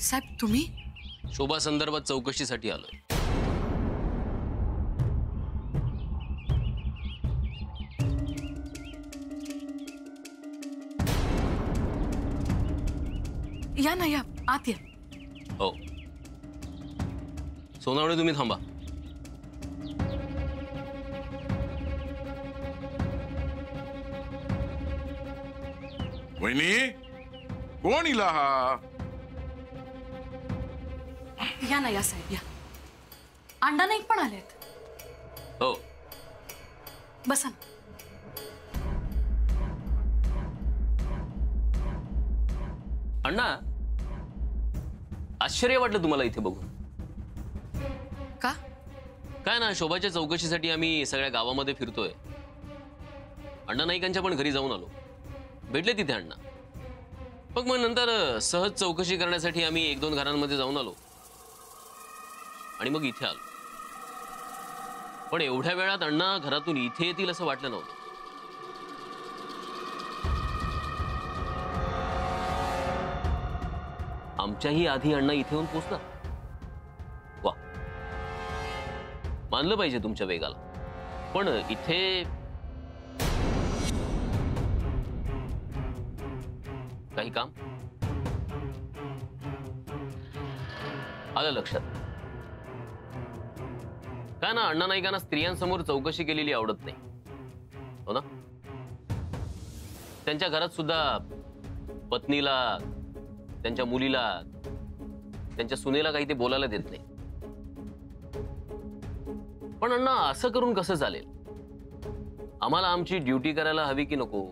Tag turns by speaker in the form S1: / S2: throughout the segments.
S1: साहेब तुम्ही?
S2: शोभा संदर्भात चौकशीसाठी आलोय.
S1: या ना, या आत या.
S2: हो. सोनावणे तुम्ही थांबा.
S3: वहिनी, कोण इला हा?
S1: या ना, या साहेब या. अण्णा नाईक पण आलेत.
S2: हो.
S1: बसा ना.
S2: अण्णा, आश्चर्य वाटलं तुम्हाला इथे बघून?
S1: का?
S2: काय ना, शोभाच्या चौकशीसाठी आम्ही सगळ्या गावामध्ये फिरतोय. अण्णा नाईकांच्या पण घरी जाऊन आलो. भेटले तिथे अण्णा. मग नंतर सहज चौकशी करण्यासाठी आम्ही 1-2 घरांमध्ये जाऊन आलो आणि मग इथे आलो. पण एवढ्या वेळात अण्णा घरातून इथे येतील असं वाटलं नव्हतं. आमच्याही आधी अण्णा इथे येऊन पोचला. वा, मानलं पाहिजे तुमच्या वेगाला. पण इथे काही काम आलं लक्षात. काय ना, अण्णा नाईकांना स्त्रियांसमोर चौकशी केलेली आवडत नाही, हो ना? त्यांच्या घरात सुद्धा पत्नीला, त्यांच्या मुलीला, त्यांच्या सुनेला काही ते बोलायला देत नाही. पण अण्णा, असं करून कसं चालेल? आम्हाला आमची ड्युटी करायला हवी की नको?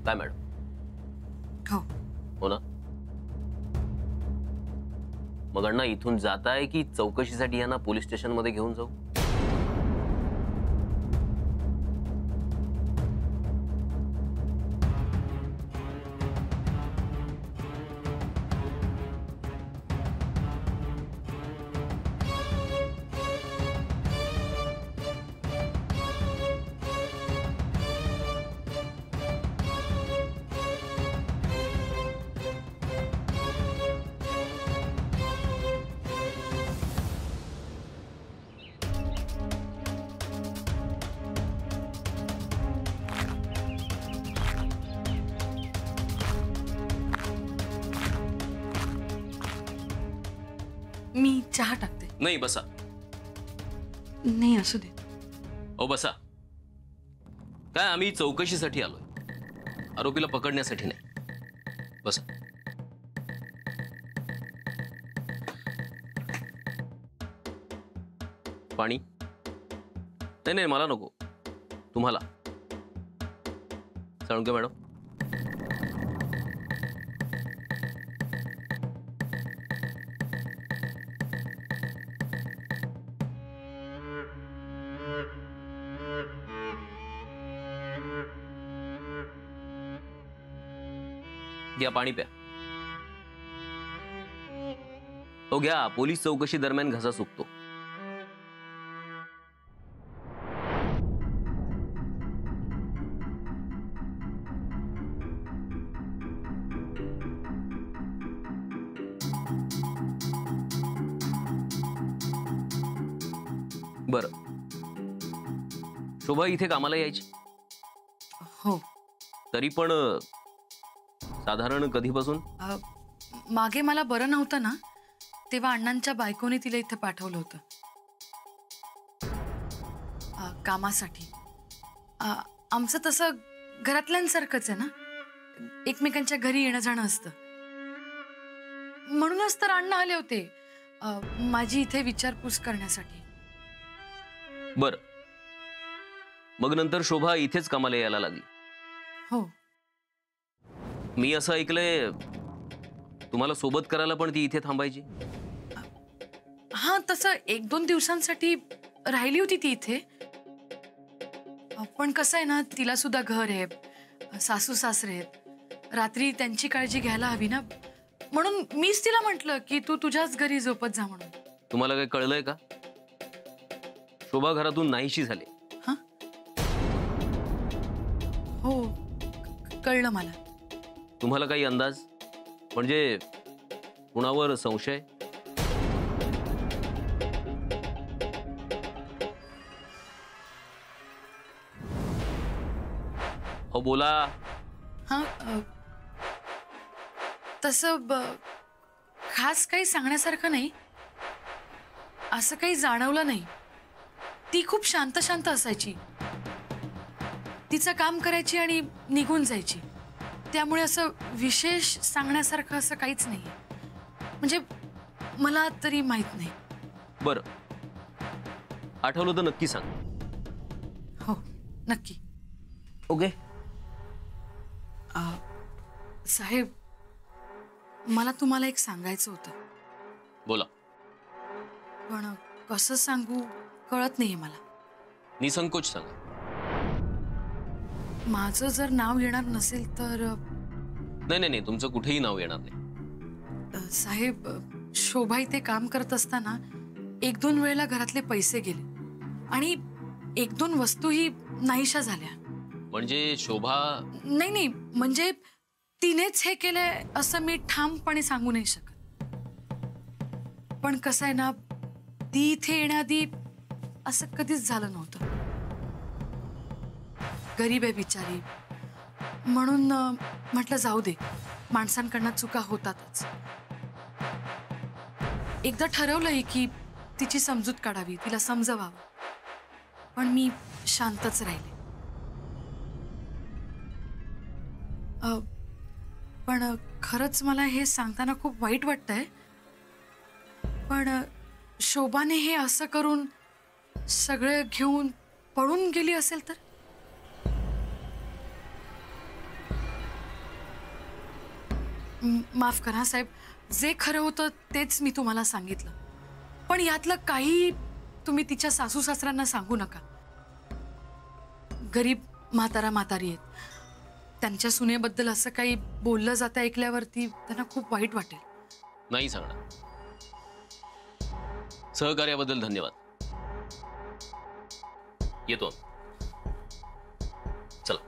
S2: काय मॅडम?
S1: हो.
S2: हो ना? मग अण्णा, इथून जाताय की चौकशीसाठी यांना पोलीस स्टेशनमध्ये घेऊन जाऊ?
S1: मी चहा टाकते.
S2: नाही, बसा.
S1: नाही, असू दे.
S2: ओ बसा. काय, आम्ही चौकशीसाठी आलोय, आरोपीला पकडण्यासाठी नाही. बसा. पाणी? नाही नाही, मला नको, तुम्हाला. साळुंके मॅडम. घ्या, पाणी प्या. हो घ्या. पोलीस चौकशी दरम्यान घसा सुकतो. बर, शोभा इथे कामाला यायची?
S1: हो.
S2: तरी पण साधारण कधीपासून?
S1: मागे मला बरं नव्हतं ना, तेव्हा अण्णांच्या बायकोने तिला इथे पाठवलं होतं कामासाठी. आमचं तसं घरातल्यांसारखंच आहे ना, एकमेकांच्या घरी येणं जाणं असतं. म्हणूनच तर अण्णा आले होते माझी इथे विचारपूस करण्यासाठी.
S2: बर, मग नंतर शोभा इथेच कामाला यायला लागली?
S1: हो.
S2: मी असं ऐकलंय तुम्हाला सोबत करायला पण ती इथे थांबायची?
S1: हां, तसं 1-2 दिवसांसाठी राहिली होती ती इथे. पण कसं आहे ना, तिला सुद्धा घर आहे, सासू सासरे आहेत, रात्री त्यांची काळजी घ्यायला हवी ना, म्हणून मीच तिला म्हटलं की तू तुझ्याच घरी झोपत जा म्हणून.
S2: तुम्हाला काही कळलंय का? शोभा घरातून नाहीशी झाली.
S1: हां, हो, कळलं मला.
S2: तुम्हाला काही अंदाज? म्हणजे कुणावर संशय? हो बोला.
S1: हा तसं खास काही सांगण्यासारखं नाही. असं काही जाणवलं नाही. ती खूप शांत शांत असायची. तिचं काम करायची आणि निघून जायची. त्यामुळे असं विशेष सांगण्यासारखं असं काहीच नाही. म्हणजे मला तरी माहित नाही.
S2: बरं, आठवलं तर नक्की सांग.
S1: हो नक्की.
S2: ओके.
S1: साहेब, मला तुम्हाला एक सांगायचं होतं.
S2: बोला.
S1: पण कसं सांगू कळत नाहीये मला.
S2: निसंकोच सांगा.
S1: माझं जर नाव येणार नसेल तर
S2: नाही नाही नाही, तुमचं कुठेही नाव येणार नाही.
S1: साहेब, शोभा इथे काम करत असताना 1-2 वेळेला घरातले पैसे गेले आणि 1-2 वस्तूही नाहीशा झाल्या.
S2: म्हणजे शोभा?
S1: नाही नाही, म्हणजे तिनेच हे केलंय असं मी ठामपणे सांगू नाही शकत. पण कसं आहे ना, ती इथे येण्याआधी असं कधीच झालं नव्हतं. गरीब आहे बिचारी, म्हणून म्हटलं जाऊ दे, माणसांकडनं चुका होतातच. एकदा ठरवलंय की तिची समजूत काढावी, तिला समजवावं, पण मी शांतच राहिले. पण खरंच मला हे सांगताना खूप वाईट वाटतंय. पण शोभाने हे असं करून सगळं घेऊन पळून गेली असेल तर? माफ करा साहेब, जे खरं होतं तेच मी तुम्हाला सांगितलं. पण यातलं काही तुम्ही तिच्या सासू सासऱ्यांना सांगू नका. गरीब म्हातारा म्हातारी आहेत. त्यांच्या सुनेबद्दल असं काही बोललं जातं ऐकल्यावरती त्यांना खूप वाईट वाटेल.
S2: नाही सांगणार. सहकार्याबद्दल धन्यवाद. येतो. चला.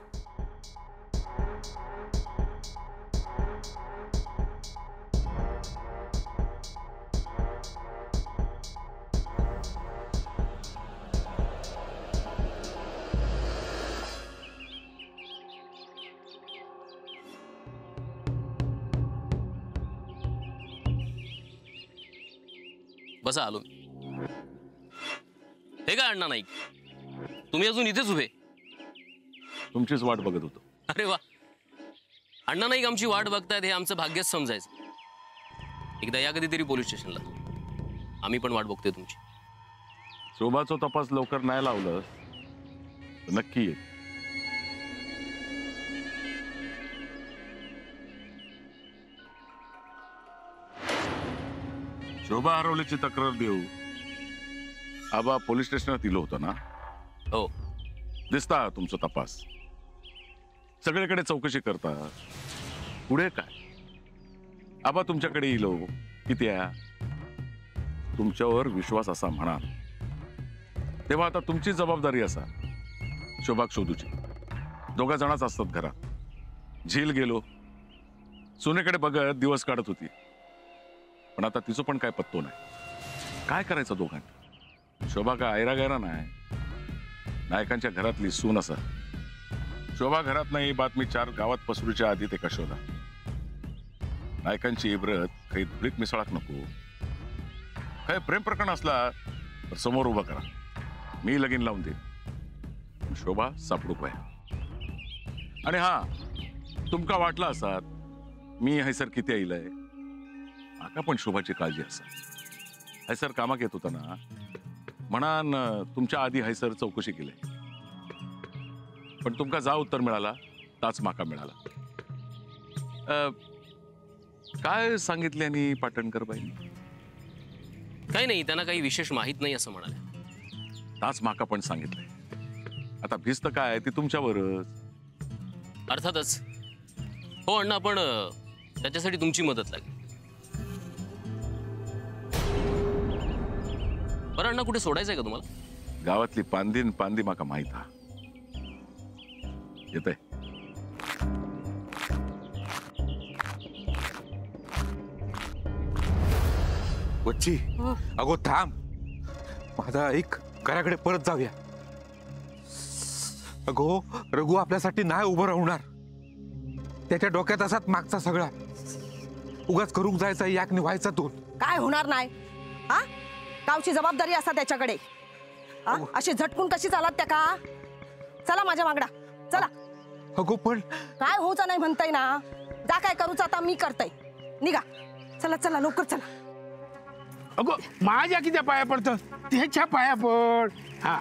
S2: बसा, आलो मी. हे काय अण्णा नाईक, तुम्ही अजून इथेच उभे?
S3: तुमचीच वाट बघत होतो.
S2: अरे वा, अण्णा नाईक आमची वाट बघतायत हे आमचं भाग्यच समजायचं. एकदा या कधीतरी पोलीस स्टेशनला, आम्ही पण वाट बघतोय तुमची.
S3: शोभाचा तपास लवकर नाही लावलं तर नक्की ये. शोभा हरवल्याची तक्रार देऊ आबा पोलीस स्टेशनात दिलं होतं ना?
S2: हो.
S3: दिसता तुमचा तपास, सगळीकडे चौकशी करता. पुढे काय? आबा तुमच्याकडे येलो किती तुमच्यावर विश्वास असा म्हणाल तेव्हा आता तुमची जबाबदारी असा शोभाक शोधूची. 2 जणच असतात घरात. झील गेलो, सुनेकडे बघत दिवस काढत होती, पण आता तिचं पण काय पत्तो नाही. काय करायचं दोघांनी? शोभा काय आयरा गैरा नाही, नायकांच्या घरातली सून असा. शोभा घरात नाही बातमी 4 गावात पसरूच्या आधी ते का शोधा. नायकांची इब्रत काही धुळीत मिसळाक नको. काय प्रेम प्रकरण असला तर समोर उभा करा, मी लगीन लावून दे. शोभा सापडू पाय. आणि हा, तुमका वाटला असात मी हैसर किती आईलय, माका पण शोभाची काळजी असा. हैसर कामाक येत होता ना, म्हणान तुमच्या आधी हैसर चौकशी केली, पण तुमका जा उत्तर मिळाला ताच माका मिळाला. काय सांगितले आणि पाटणकर बाई?
S2: काही नाही, त्यांना काही विशेष माहित नाही असं म्हणाले.
S3: ताच माका पण सांगितलंय. आता भिस्त काय ती तुमच्यावरच.
S2: अर्थातच. हो अण्णा, पण त्याच्यासाठी तुमची मदत लागेल. बरं अण्णा, कुठे सोडायचंय का तुम्हाला?
S3: गावातली पांदीन पांदी माका माहित हा. येतंय.
S4: वच्ची अगो थांब, माझा ऐक, घराकडे परत जाऊया. अगो रघु आपल्यासाठी नाही उभं राहणार. त्याच्या डोक्यात असाच मागचा सगळा उगाच करूक जायचा, याक निव्हायचा तो.
S5: काय होणार नाही? हा, गावची जबाबदारी असा त्याच्याकडे. अशी झटकून कशी चालत त्या का? चला माझ्या मागडा चला.
S4: अगो पण
S5: काय होचा नाही म्हणताय ना. जा काय करूच आता मी करतय. निघा चला चला लवकर चला.
S6: अगो माझ्या किती पाया पडतं, त्याच्या पाया पड. हा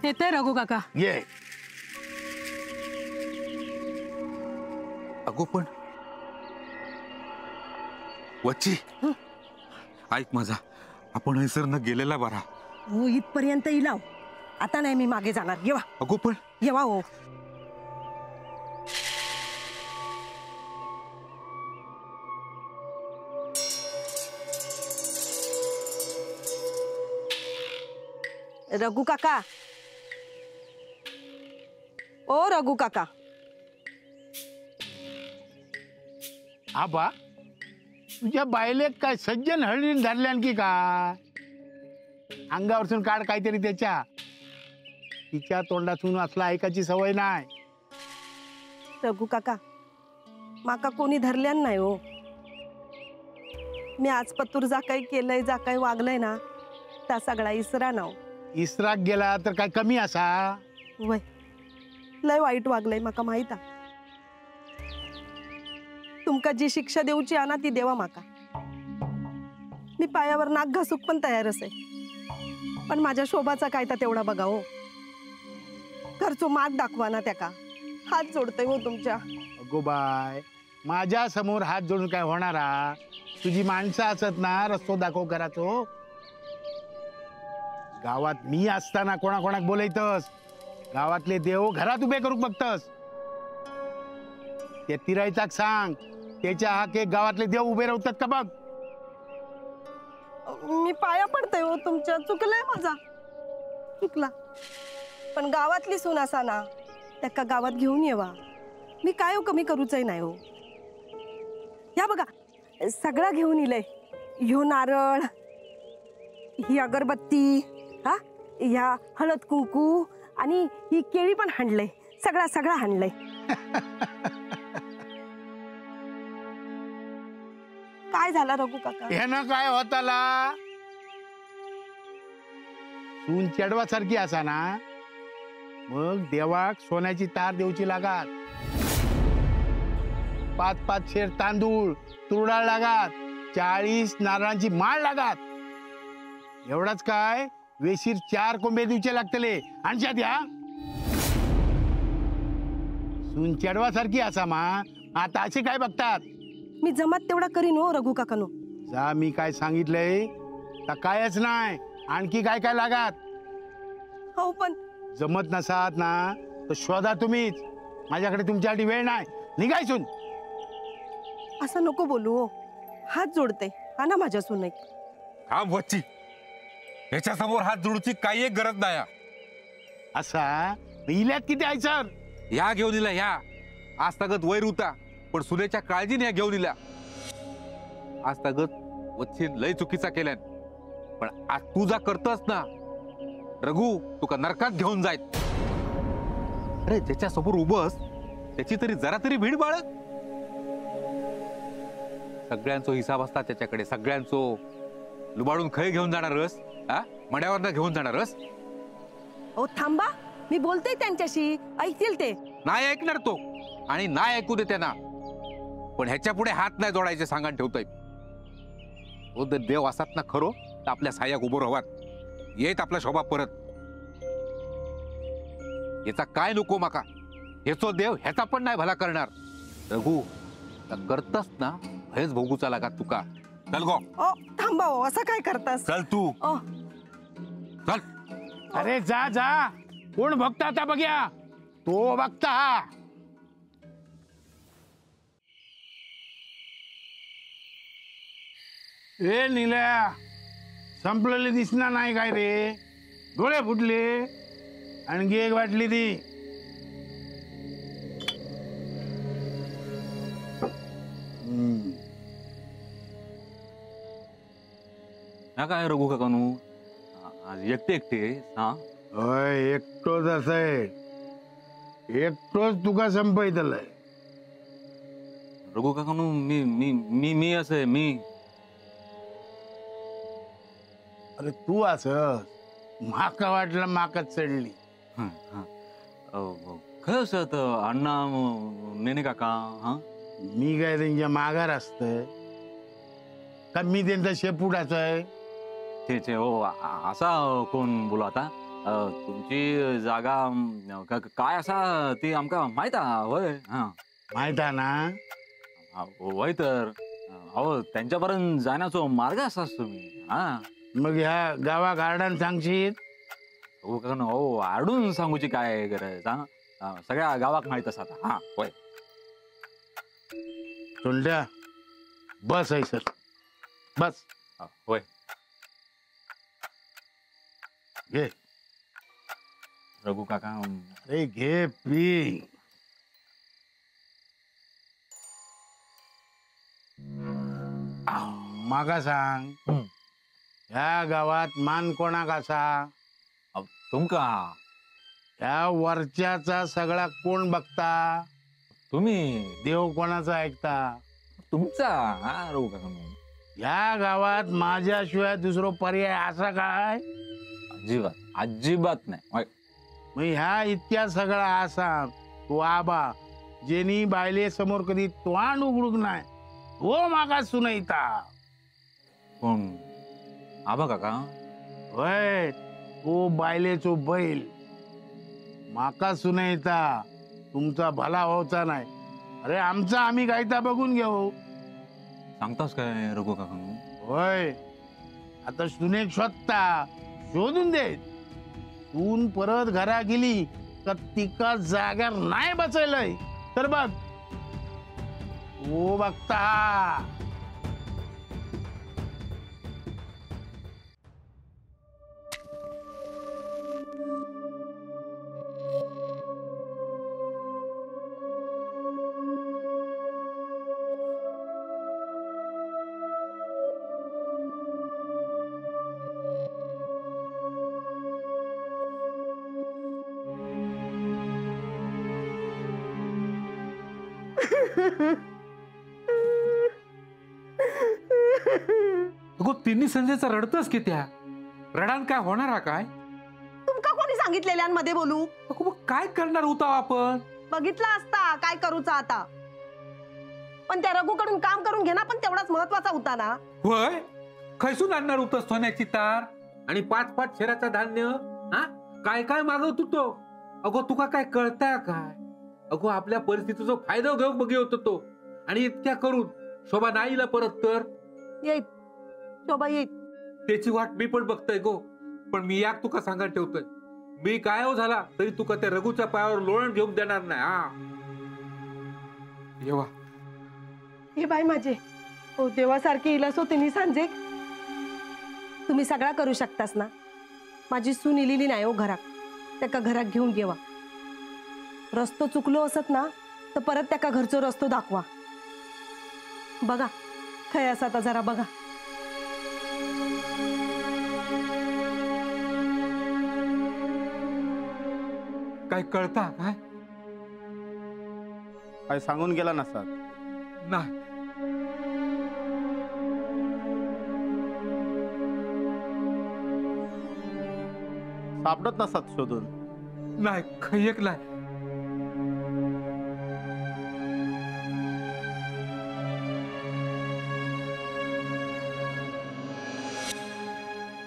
S7: येते रघु काका.
S6: ये.
S4: अगो पण वच्ची ऐक माझा, आपण हैसर न गेलेला बरा.
S5: हो इथपर्यंत इलाव. आता नाही मी मागे जाणार. येवा
S4: अगो पण
S5: येवा. हो रघु काका. ओ रघु काका.
S6: आबा तुझ्या बायले काय सज्जन हळदीन धरल्या आणखी का? अंगावरसून काढ काहीतरी त्याच्या. तिच्या तोंडातून असला ऐकायची सवय नाही.
S5: रघु काका माका कोणी धरल्यान नाही हो. मी आज पतूर जा काही केलंय, जा काही वागलंय ना, त्या सगळा इसरा नाव.
S6: इसराक गेला तर काय कमी असा?
S5: वय लय वाईट वागलंय माका माहित. तुमका जी शिक्षा देऊची आना ती देवा माका. मी पायावर नाक घासूक पण तयारच आहे. पण माझ्या शोभाचा काय तर तेवढा बघा हो. घरचो मात दाखवा ना त्याका. हात जोडतोय हो तुमच्या.
S6: अगो बाय, माझ्या समोर हात जोडून काय होणारा? तुझी माणसं असत ना, रस्तो दाखव कराचो. गावात मी असताना कोणाकोणाक बोलायतस? गावातले देव घरात उभे करूक बघतस. ते तिरायचाक सांग, त्याच्या हाके गावातले देव उभे राहतात का बघ.
S5: मी पाया पडतोय हो तुमच्या. चुकलंय माझा, चुकला. पण गावातली सून असा ना, त्या गावात घेऊन येवा. मी काय हो कमी करूचही नाही हो. या बघा सगळं घेऊन इलंय. ह्यो नारळ, ही अगरबत्ती, हा ह्या हळद कुंकू आणि ही केळी पण हाणलंय. सगळं हाणलंय. काय झालं रघु काका?
S6: ह्यानं काय होताला? सून चेडवासारखी असा ना, मग देवाक सोन्याची तार देऊची लागात. 5-5 शेर तांदूळ तुरडाळ लागात. 40 नारळांची माळ लागात. एवढाच काय, वेशीर 4 कोंबे देऊचे लागतले. आणशा द्या. सून चेडवासारखी असा मा, आता असे काय बघतात?
S5: मी जमात तेवढा करीन हो रघु काकानो.
S6: जा, मी काय सांगितलंय तर कायच नाही. आणखी काय काय लागात?
S5: हो पण
S6: जमत नसात ना तर शोधा तुम्हीच. माझ्याकडे तुमच्यासाठी वेळ नाही. निघायसून.
S5: असं नको बोलू हो. हात जोडते हा ना माझ्या सून.
S4: थांब वच्ची, याच्या समोर हात जोडूची काही एक गरज नाही.
S6: असा इल्यात किती आहे सर?
S4: ह्या घेऊन दिला, ह्या आज तगत वैर होता पण सुनेच्या काळजीने ह्या घेऊन दिला. आज तगत वच्ची लय चुकीचा केल्यान, पण आज तू जा करतस ना रघु, तुका नरकात घेऊन जायत. अरे ज्याच्या समोर उभस त्याची तरी जरा तरी भीड बाळग. सगळ्यांचो हिसाब असता त्याच्याकडे. सगळ्यांचो लुबाडून खय घेऊन जाणार रस? हा, मड्यावर घेऊन जाणार रस?
S5: हो थांबा, मी बोलते त्यांच्याशी, ऐकतील ते.
S4: नाही ऐकणार तो आणि नाही ऐकू दे त्यांना. पण ह्याच्या पुढे हात नाही जोडायचे सांगून ठेवतोय. ओ देव असात ना खरो तर आपल्या साह्याक उभं राहात. येत आपला शोभा परत. याचा काय नको माका. ह्याचो देव ह्याचा पण नाही भला करणार. रघु करतस ना, भयच भोगूचा लागा तुका. चल गो.
S5: ओ थांबा हो, असं काय करतास?
S4: चल तू.
S5: ओ
S4: चल.
S6: अरे जा जा. कोण भक्त आता बघ्या. तो बघता हा. ए नील्या, संपलेले दिसणार नाही काय रे? डोळे फुटले. आणखी एक वाटली ती.
S4: ह्या काय रघु काकानू आज एकटे एकटे हा
S6: होय एकटोच असं आहे, एकटोच तुका संपयतलंय.
S4: रघु काकानू मी मी मी मी असं आहे मी.
S6: अरे तू असं माका वाटलं माकाच चढली.
S4: हं, हं. खरं असं तर अण्णा नेने काका हा
S6: मी काय त्यांच्या माघार असतंय का मी त्यांचा शेपुटाच आहे.
S4: ते हो असा कोण बोला आता तुमची जागा काय असा ती आमका माहित होय. हा
S6: माहित आहे ना.
S4: होय तर अहो त्यांच्यापर्यंत जाण्याचा मार्ग असाच तुम्ही. हा
S6: मग ह्या गावा गार्डन सांगशील.
S4: हो आडून सांगूची काय गरज हा सगळ्या गावाक माहित असतात. हा होय
S6: सोंड्या बस आहे सर बस.
S4: होय
S6: घे.
S4: रघु काका
S6: अरे घे पी. मागा सांग ह्या गावात मान कोणाक असा.
S4: तुमका
S6: ह्या वरच्याचा सगळा कोण बघता.
S4: तुम्ही
S6: देव कोणाचा ऐकता.
S4: तुमचा हा रघु काका
S6: ह्या गावात माझ्याशिवाय दुसरा पर्याय असा काय.
S4: अजिबात अजिबात नाही. होय.
S6: मग ह्या इतक्या सगळा असा तो आबा जेनी बायले समोर कधी तोंड उघडूक नाही तो मागा सुनायता.
S4: कोण आबा काका.
S6: होय तो बायलेचो बैल माका सुनायता. तुमचा भला व्हायचा नाही. अरे आमचा आम्ही गायता बघून घेऊ.
S4: सांगतास काय रघु काका.
S6: होय आता सुनेक शोधता शोधून दे. सून परत घरा गेली तर तिका जाग्यावर नाही बसवलंय तर बघ ओ बघता.
S4: तिन्ही संजयचा रडतच की त्या रडान काय होणार हा काय.
S5: तुमका कोणी सांगितलेल्यांमध्ये बोलू.
S4: मग काय करणार होता आपण.
S5: बघितला असता काय करूचा आता. पण त्या रघुकडून काम करून घेणं पण तेवढाच महत्वाचा होता ना.
S4: होय खैसून आणणार होतं सोन्याची तार आणि 5-5 शेराचं धान्य. हा काय काय मागवत होतो. अगो तुका काय कळताय काय. अगो आपल्या परिस्थितीचा फायदा घेऊ बघी होतो तो. आणि इतक्या करून शोभा नाहीला परत तर
S5: येत शोभा येत.
S4: त्याची वाट मी पण बघतोय गो. पण मी याक तुका सांगायला ठेवतोय मी काय हो झाला तरी तुका त्या रघुच्या पायावर लोळण घेऊन देणार नाही. हा येवा
S5: हे बाई माझे ओ देवासारखी इलस होते नि सांजे. तुम्ही सगळा करू शकतास ना. माझी सून इलेली नाही हो घरात. त्याका घरात घेऊन गेवा. रस्तो चुकलो असत ना तर परत त्याका घरचो रस्तो दाखवा. बघा खय असा आता जरा बघा.
S4: काय कळता काय.
S8: काय सांगून गेला नसतात.
S4: नाही
S8: सापडत नसतात शोधून.
S4: नाही खयक नाही.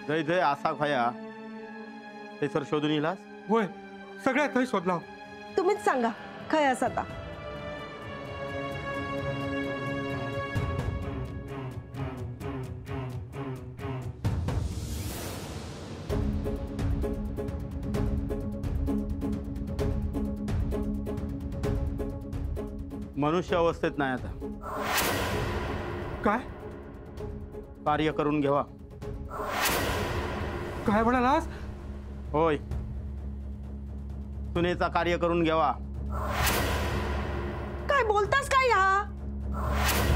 S8: जय जय आसा खया ते सर शोधून येलास.
S4: होय सगळ्या थंय शोधला.
S5: तुम्हीच सांगा खय असा आता.
S8: मनुष्य अवस्थेत नाही आता.
S4: काय
S8: कार्य करून घेवा.
S4: काय म्हणालास.
S8: होय सुनेचा कार्य करून घ्यावा.
S5: काय बोलतास काय ह्या.